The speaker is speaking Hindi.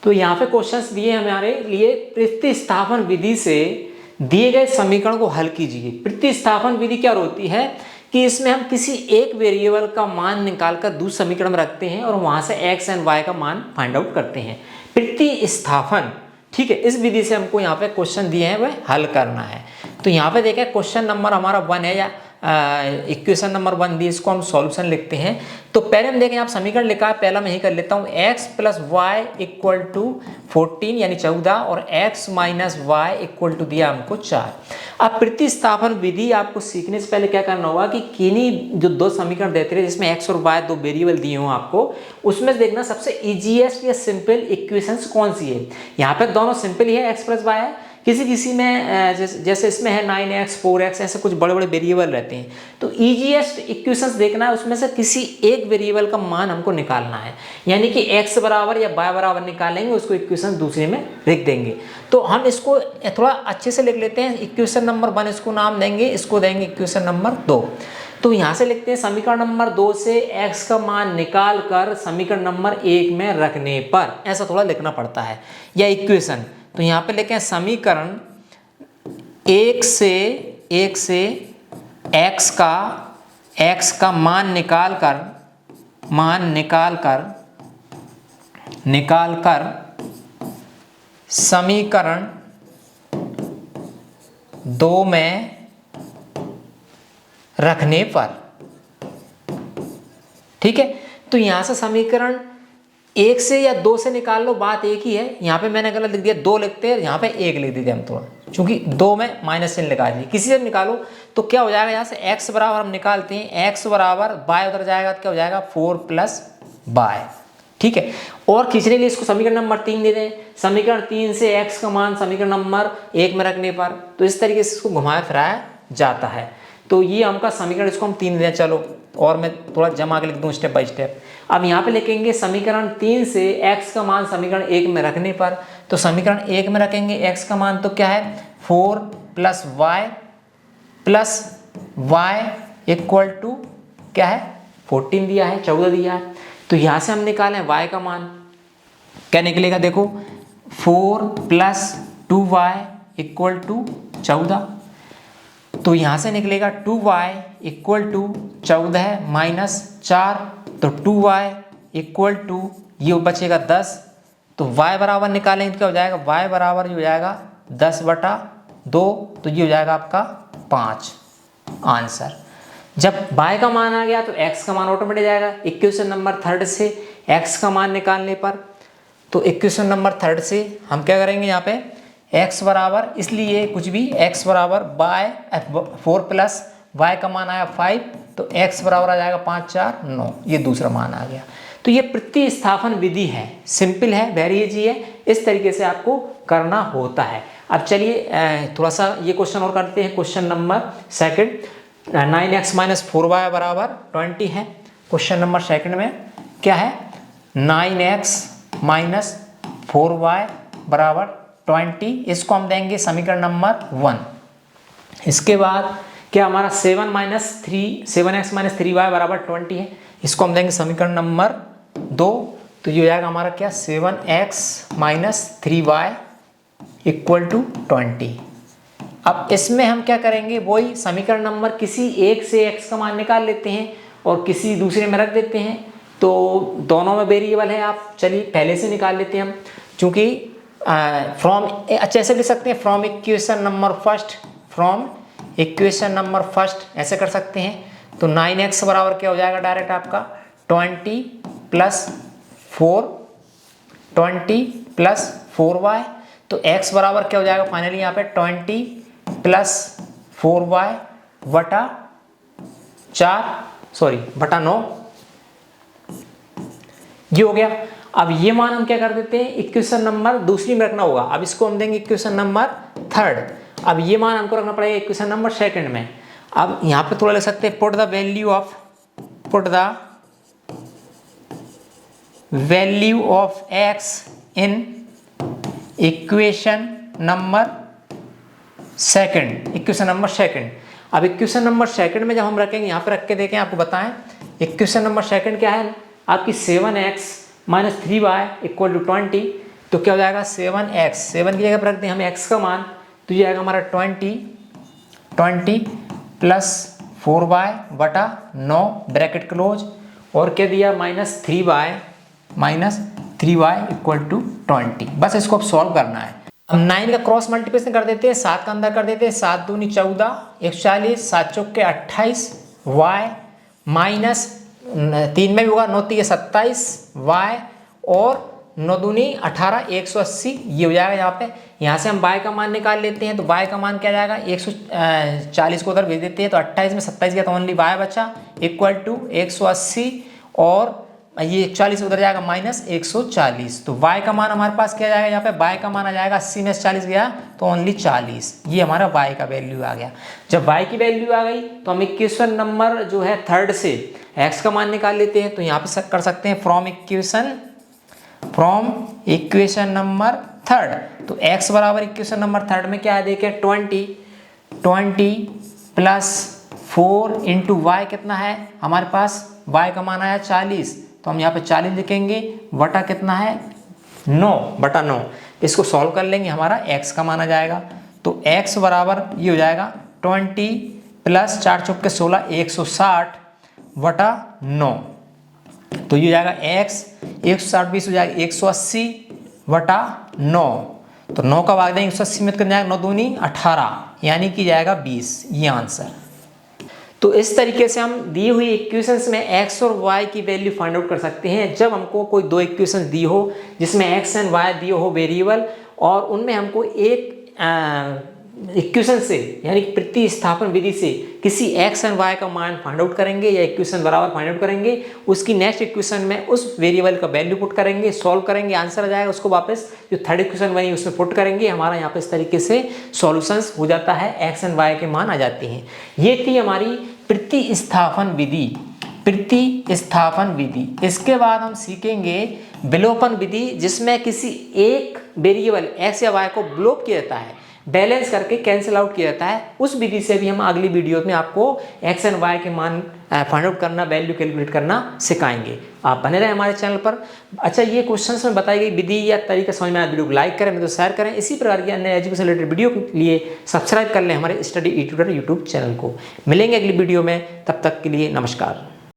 तो यहाँ पे क्वेश्चंस दिए हमारे लिए, प्रतिस्थापन विधि से दिए गए समीकरण को हल कीजिए। प्रतिस्थापन विधि क्या होती है कि इसमें हम किसी एक वेरिएबल का मान निकालकर दूसरे समीकरण में रखते हैं और वहां से x एंड y का मान फाइंड आउट करते हैं, प्रतिस्थापन। ठीक है, इस विधि से हमको यहाँ पे क्वेश्चन दिए हैं वह हल करना है। तो यहाँ पे देखें क्वेश्चन नंबर हमारा 1 है या इक्वेशन नंबर 1 दी, इसको हम सॉल्यूशन लिखते हैं। तो पहले हम देखें, आप समीकरण लिखा है, पहला मैं ही कर लेता हूँ, x plus Y equal to 14 यानी 14 और x minus Y equal to दिया हमको 4। अब प्रतिस्थापन विधि आपको सीखने से पहले क्या करना होगा कि किन्हीं जो दो समीकरण देते रहे जिसमें x और y दो वेरिएबल दिए हों आपको, उसमें देखना सबसे इजीएस्ट या सिंपल इक्वेशंस कौन सी है। यहाँ पे दोनों सिंपल ही है, x प्लस वाई है। किसी में जैसे इसमें है 9x 4x, ऐसे कुछ बड़े बड़े वेरिएबल रहते हैं। तो इजीएस्ट इक्वेशंस देखना है, उसमें से किसी एक वेरिएबल का मान हमको निकालना है, यानी कि x बराबर या y बराबर निकालेंगे, उसको इक्वेशन दूसरे में लिख देंगे। तो हम इसको थोड़ा अच्छे से लिख लेते हैं। इक्वेशन नंबर 1 इसको नाम देंगे, इसको देंगे इक्वेशन नंबर 2। तो यहाँ से लिखते हैं समीकरण नंबर 2 से x का मान निकाल कर समीकरण नंबर 1 में रखने पर, ऐसा थोड़ा लिखना पड़ता है, या इक्वेशन। तो यहाँ पे लिखें समीकरण 1 से x का मान निकाल कर समीकरण 2 में रखने पर। ठीक है, तो यहां से समीकरण 1 से या 2 से निकाल लो, बात एक ही है। यहाँ पे मैंने गलत लिख दिया, 2 लिखते हैं, यहाँ पे 1 लिख दीजिए हम थोड़ा, क्योंकि 2 में माइनस चिन्ह लगा दीजिए। किसी से निकालो तो क्या हो जाएगा, यहाँ से x बराबर हम निकालते हैं, x बराबर y उधर जाएगा तो क्या हो जाएगा 4 प्लस y। ठीक है, और खींचने के लिए इसको समीकरण नंबर 3 दे दें। समीकरण 3 से x का मान समीकरण नंबर 1 में रखने पर, तो इस तरीके से इसको घुमाया फिराया जाता है। तो ये हमका समीकरण, इसको हम 3 दें। चलो, और मैं थोड़ा जमा के लिख दूँ स्टेप बाय स्टेप। अब यहाँ पे लिखेंगे समीकरण 3 से x का मान समीकरण 1 में रखने पर, तो समीकरण 1 में रखेंगे x का मान तो क्या है 4 प्लस y इक्वल टू क्या है 14 दिया है, 14 दिया है। तो यहाँ से हम निकालें y का मान, क्या निकलेगा देखो 4 प्लस 2y इक्वल टू 14। तो यहाँ से निकलेगा 2y इक्वल टू 14 माइनस 4, तो 2y इक्वल टू ये बचेगा 10। तो y बराबर निकालेंगे तो क्या हो जाएगा, y बराबर हो जाएगा 10/2, तो ये हो जाएगा आपका 5 आंसर। जब y का मान आ गया तो x का मान ऑटोमेटिक जाएगा। इक्वेशन नंबर 3 से x का मान निकालने पर, तो इक्वेशन नंबर 3 से हम क्या करेंगे, यहाँ पे x बराबर, इसलिए कुछ भी x बराबर 4 प्लस y का मान आया 5, तो x बराबर आ जाएगा 5 4 9, ये दूसरा मान आ गया। तो ये प्रतिस्थापन विधि है, सिंपल है, वेरी इजी है, इस तरीके से आपको करना होता है। अब चलिए थोड़ा सा ये क्वेश्चन और करते हैं। Question number 2, 9x minus 4y बराबर 20 है। क्वेश्चन नंबर 2 में क्या है, 9x माइनस 4y बराबर 20, इसको हम देंगे समीकरण नंबर 1। इसके बाद क्या हमारा 7x माइनस 3y बराबर 20 है, इसको हम देंगे समीकरण नंबर 2। तो ये हो जाएगा हमारा क्या 7x minus 3y equal to 20। अब इसमें हम क्या करेंगे, वही समीकरण नंबर किसी एक से x का मान निकाल लेते हैं और किसी दूसरे में रख देते हैं। तो दोनों में वेरिएबल है, आप चलिए पहले से निकाल लेते हैं हम, चूँकि फ्रॉम अच्छा ऐसे लिख सकते हैं, फ्रॉम इक्वेशन नंबर फर्स्ट ऐसे कर सकते हैं। तो 9x बराबर क्या हो जाएगा डायरेक्ट आपका 20 प्लस 4y, तो x बराबर क्या हो जाएगा फाइनली यहाँ पे 20 प्लस 4y बटा 9, ये हो गया। अब ये मान हम क्या कर देते हैं, इक्वेशन नंबर दूसरी में रखना होगा। अब इसको हम देंगे इक्वेशन नंबर 3। अब ये मान हमको रखना पड़ेगा इक्वेशन नंबर 2 में। अब यहाँ पे थोड़ा ले सकते हैं, put the value of x in equation number 2। अब इक्वेशन नंबर 2 में जब हम रखेंगे, यहाँ पे रख के देखें, आपको बताएं इक्वेशन नंबर 2 क्या है आपकी 7x minus 3y equal to 20। तो क्या हो जाएगा 7x, 7 की जगह पर रख दें हमें x का मान, तो ये आएगा हमारा 20 प्लस 4y बटा 9 ब्रैकेट क्लोज, और क्या दिया -3y इक्वल टू 20। बस इसको अब सॉल्व करना है। अब 9 का क्रॉस मल्टीप्लिकेशन कर देते हैं, 7 का अंदर कर देते हैं, 7 दूनी 14, 140, 7 चौके 28, y माइनस 3 में भी होगा 9 3 27 y, और 9 दूनी 18, 180 ये हो जाएगा यहाँ पे। यहाँ से हम y का मान निकाल लेते हैं, तो y का मान क्या जाएगा 140 को उधर भेज देते हैं, तो 28 में 27 गया तो ओनली y बचा इक्वल टू 180, और ये 40 उधर जाएगा -140, तो y का मान हमारे पास क्या जाएगा, यहाँ पे y का मान आ जाएगा 80 में 40 गया तो ओनली 40, ये हमारा y का वैल्यू आ गया। जब y की वैल्यू आ गई तो हम इक्वेशन नंबर जो है थर्ड से x का मान निकाल लेते हैं, तो यहाँ पे कर सकते हैं फ्रॉम इक्वेशन नंबर थर्ड, तो x बराबर इक्वेशन नंबर थर्ड में क्या है देखिए 20 प्लस 4 इंटू वाई कितना है हमारे पास, y का मान आया 40, तो हम यहाँ पे 40 लिखेंगे, बटा कितना है 9/9, इसको सॉल्व कर लेंगे हमारा x का मान आ जाएगा, तो x बराबर ये हो जाएगा 20 प्लस 4 चौके 16 160 बटा 9, तो ये हो जाएगा x 160 20 हो जाएगा 180 बटा 9, तो 9 का भाग देंगे 180 में कितना जाएगा 9 दूनी 18 यानी कि जाएगा 20, ये आंसर। तो इस तरीके से हम दी हुई इक्वेशंस में x और y की वैल्यू फाइंड आउट कर सकते हैं। जब हमको कोई दो इक्वेशंस दी हो जिसमें x एंड y दिए हो वेरिएबल, और उनमें हमको एक इक्वेशन से यानी प्रतिस्थापन विधि से किसी x एंड y का मान फाइंड आउट करेंगे या इक्वेशन बराबर फाइंड आउट करेंगे, उसकी नेक्स्ट इक्वेशन में उस वेरिएबल का वैल्यू पुट करेंगे, सॉल्व करेंगे, आंसर आ जाएगा, उसको वापस जो थर्ड इक्वेशन बनी उसमें पुट करेंगे, हमारा यहाँ पे इस तरीके से सॉल्यूशंस हो जाता है, x एंड y के मान आ जाते हैं। ये थी हमारी प्रतिस्थापन विधि। इसके बाद हम सीखेंगे विलोपन विधि, जिसमें किसी एक वेरिएबल x या y को विलोप किया जाता है, बैलेंस करके कैंसिल आउट किया जाता है। उस विधि से भी हम अगली वीडियो में आपको x एंड y के मान फाइंड आउट करना, वैल्यू कैलकुलेट करना सिखाएंगे। आप बने रहे हमारे चैनल पर। अच्छा, ये क्वेश्चंस में बताई गई विधि या तरीका समझ में आया, वीडियो को लाइक करें, तो शेयर करें। इसी प्रकार की अन्य एजुकेशन रिलेटेड वीडियो के लिए सब्सक्राइब कर लें हमारे स्टडी ट्यूटर यूट्यूब चैनल को। मिलेंगे अगली वीडियो में, तब तक के लिए नमस्कार।